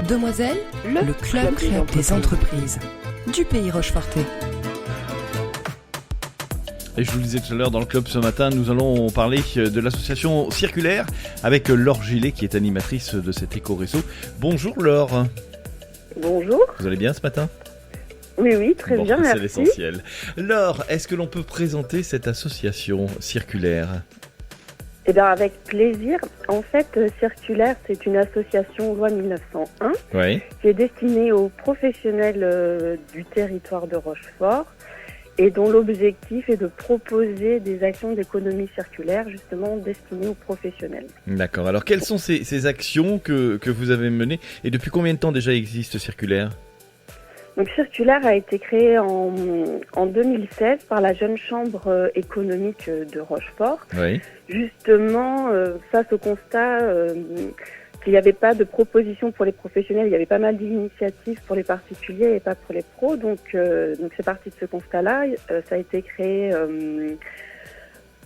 Demoiselles, le club des entreprises du pays Rochefortais. Et je vous le disais tout à l'heure, dans le club ce matin, nous allons parler de l'association Circulaire avec Laure Gillet qui est animatrice de cet éco-réseau. Bonjour Laure. Bonjour. Vous allez bien ce matin ? Oui, très bien, merci. C'est l'essentiel. Laure, est-ce que l'on peut présenter cette association Circulaire ? Eh bien, avec plaisir. En fait, Circulaire, c'est une association loi 1901 qui est destinée aux professionnels du territoire de Rochefort et dont l'objectif est de proposer des actions d'économie circulaire justement destinées aux professionnels. D'accord. Alors, quelles sont ces actions que vous avez menées et depuis combien de temps déjà existe Circulaire ? Donc Circulaire a été créé en 2016 par la Jeune Chambre économique de Rochefort. Oui. Justement, face au constat qu'il n'y avait pas de propositions pour les professionnels, il y avait pas mal d'initiatives pour les particuliers et pas pour les pros. Donc c'est parti de ce constat-là. Ça a été créé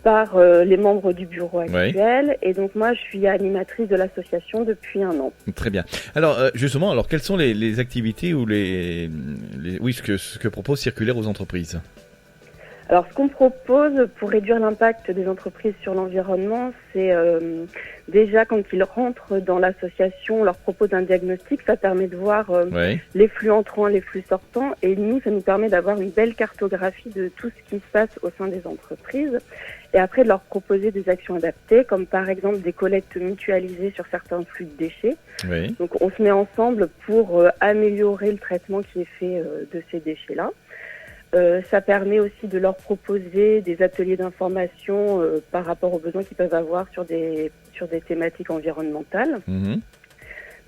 par les membres du bureau actuel. Et donc moi, je suis animatrice de l'association depuis 1 an. Très bien. Alors justement, quelles sont les activités ou ce que propose Circulaire aux entreprises ? Alors, ce qu'on propose pour réduire l'impact des entreprises sur l'environnement, c'est déjà quand ils rentrent dans l'association, on leur propose un diagnostic. Ça permet de voir les flux entrants, les flux sortants. Et nous, ça nous permet d'avoir une belle cartographie de tout ce qui se passe au sein des entreprises. Et après, de leur proposer des actions adaptées, comme par exemple des collectes mutualisées sur certains flux de déchets. Oui. Donc, on se met ensemble pour améliorer le traitement qui est fait de ces déchets-là. Ça permet aussi de leur proposer des ateliers d'information par rapport aux besoins qu'ils peuvent avoir sur des thématiques environnementales,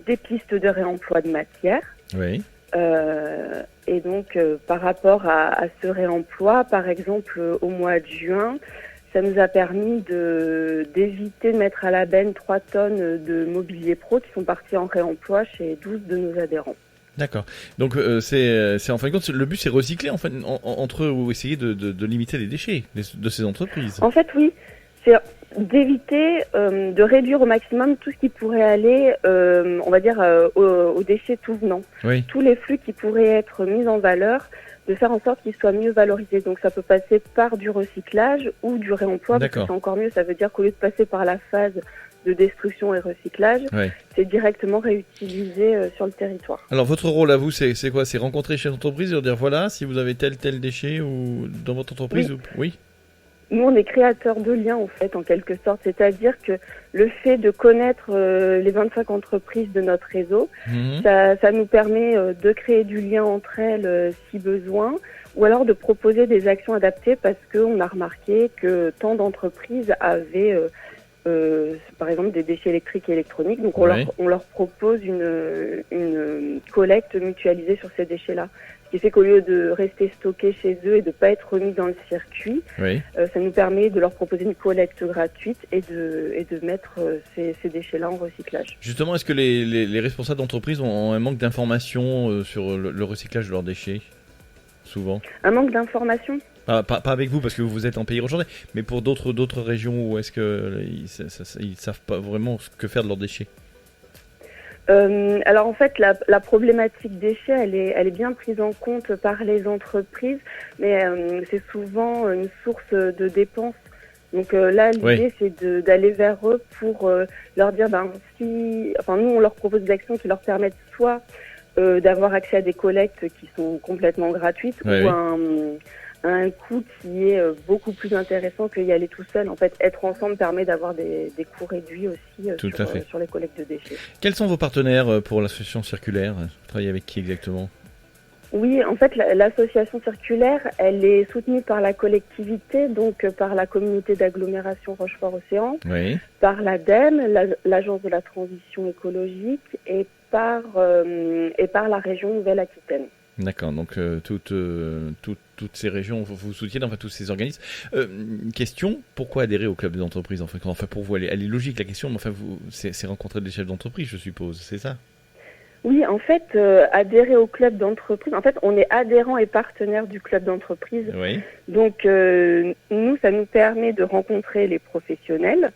des pistes de réemploi de matière. Oui. Et donc, par rapport à ce réemploi, par exemple, au mois de juin, ça nous a permis d'éviter de mettre à la benne 3 tonnes de mobilier pro qui sont partis en réemploi chez 12 de nos adhérents. D'accord. Donc c'est en fin de compte, le but c'est recycler en fait, entre eux ou essayer de limiter les déchets de ces entreprises. En fait oui, c'est d'éviter de réduire au maximum tout ce qui pourrait aller, on va dire, aux déchets tout venant. Oui. Tous les flux qui pourraient être mis en valeur, de faire en sorte qu'ils soient mieux valorisés. Donc ça peut passer par du recyclage ou du réemploi, parce que c'est encore mieux. Ça veut dire qu'au lieu de passer par la phase de destruction et recyclage, c'est directement réutilisé sur le territoire. Alors votre rôle à vous, c'est quoi ? C'est rencontrer chez l'entreprise et leur dire voilà, si vous avez tel déchet ou dans votre entreprise Oui. Nous, on est créateurs de liens, en fait, en quelque sorte. C'est-à-dire que le fait de connaître les 25 entreprises de notre réseau, ça nous permet de créer du lien entre elles si besoin, ou alors de proposer des actions adaptées parce qu'on a remarqué que tant d'entreprises avaient par exemple des déchets électriques et électroniques. Donc on leur propose une collecte mutualisée sur ces déchets-là. Ce qui fait qu'au lieu de rester stockés chez eux et de ne pas être remis dans le circuit, ça nous permet de leur proposer une collecte gratuite et de mettre ces déchets-là en recyclage. Justement, est-ce que les responsables d'entreprise ont un manque d'informations sur le recyclage de leurs déchets ? Souvent. Un manque d'informations ? Pas avec vous parce que vous êtes en pays Rochefortais, mais pour d'autres régions où est-ce qu'ils savent pas vraiment ce que faire de leurs déchets. Alors en fait la problématique déchets elle est bien prise en compte par les entreprises, mais c'est souvent une source de dépenses. Donc là l'idée c'est d'aller vers eux pour leur dire nous on leur propose des actions qui leur permettent soit d'avoir accès à des collectes qui sont complètement gratuites ou un coût qui est beaucoup plus intéressant que y aller tout seul. En fait, être ensemble permet d'avoir des coûts réduits aussi sur les collectes de déchets. Quels sont vos partenaires pour l'association Circulaire ? Vous travaillez avec qui exactement ? Oui, en fait, l'association Circulaire, elle est soutenue par la collectivité, donc par la communauté d'agglomération Rochefort-Océan, par l'ADEME, l'Agence de la transition écologique, et par la région Nouvelle-Aquitaine. D'accord, donc toutes ces régions vous soutiennent, enfin tous ces organismes. Question, pourquoi adhérer au club d'entreprise ? Enfin pour vous, elle est logique la question, mais enfin c'est rencontrer des chefs d'entreprise, je suppose, c'est ça ? Oui, en fait, adhérer au club d'entreprise, en fait, on est adhérent et partenaire du club d'entreprise. Oui. Donc, nous, ça nous permet de rencontrer les professionnels,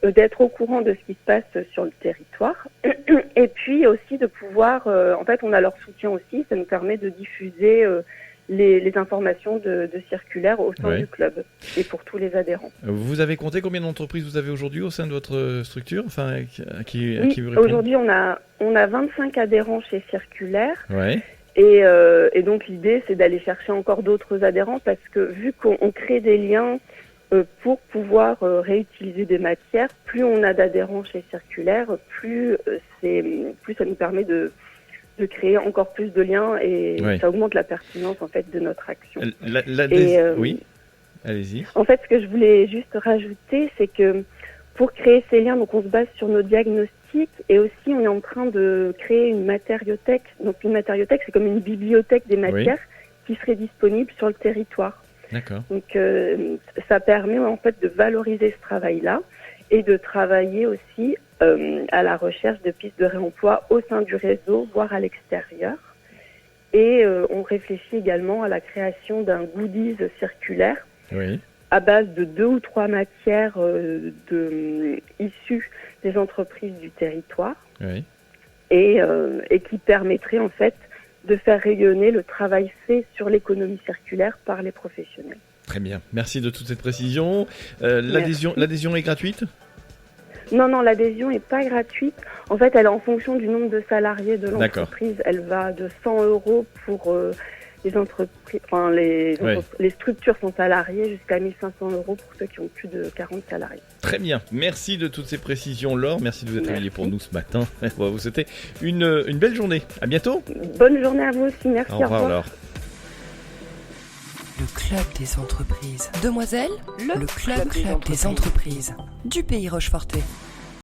d'être au courant de ce qui se passe sur le territoire et puis aussi de pouvoir, en fait on a leur soutien aussi, ça nous permet de diffuser les informations de circulaires au sein du club et pour tous les adhérents. Vous avez compté combien d'entreprises vous avez aujourd'hui au sein de votre structure, enfin, à qui vous répondez ? Aujourd'hui on a 25 adhérents chez Circulaire. Et donc l'idée c'est d'aller chercher encore d'autres adhérents parce que vu qu'on crée des liens pour pouvoir réutiliser des matières, plus on a d'adhérents chez Circulaire, plus ça nous permet de créer encore plus de liens et ça augmente la pertinence en fait de notre action. Oui, allez-y. En fait, ce que je voulais juste rajouter, c'est que pour créer ces liens, donc on se base sur nos diagnostics et aussi on est en train de créer une matériothèque. Donc une matériothèque, c'est comme une bibliothèque des matières qui serait disponible sur le territoire. D'accord. Donc ça permet en fait de valoriser ce travail-là et de travailler aussi à la recherche de pistes de réemploi au sein du réseau, voire à l'extérieur. Et on réfléchit également à la création d'un goodies circulaire à base de 2 ou 3 matières issues des entreprises du territoire et qui permettrait en fait de faire rayonner le travail fait sur l'économie circulaire par les professionnels. Très bien, merci de toute cette précision. L'adhésion est gratuite ? Non, l'adhésion n'est pas gratuite. En fait, elle est en fonction du nombre de salariés de l'entreprise. Elle va de 100 € pour les entreprises, enfin les structures sont salariées jusqu'à 1 500 € pour ceux qui ont plus de 40 salariés. Très bien, merci de toutes ces précisions, Laure. Merci de vous être réveillée pour nous ce matin. On va vous souhaiter une belle journée. À bientôt. Bonne journée à vous aussi. Merci. Au revoir, Laure. Le club des entreprises. Demoiselles, le club des entreprises du Pays Rochefortais.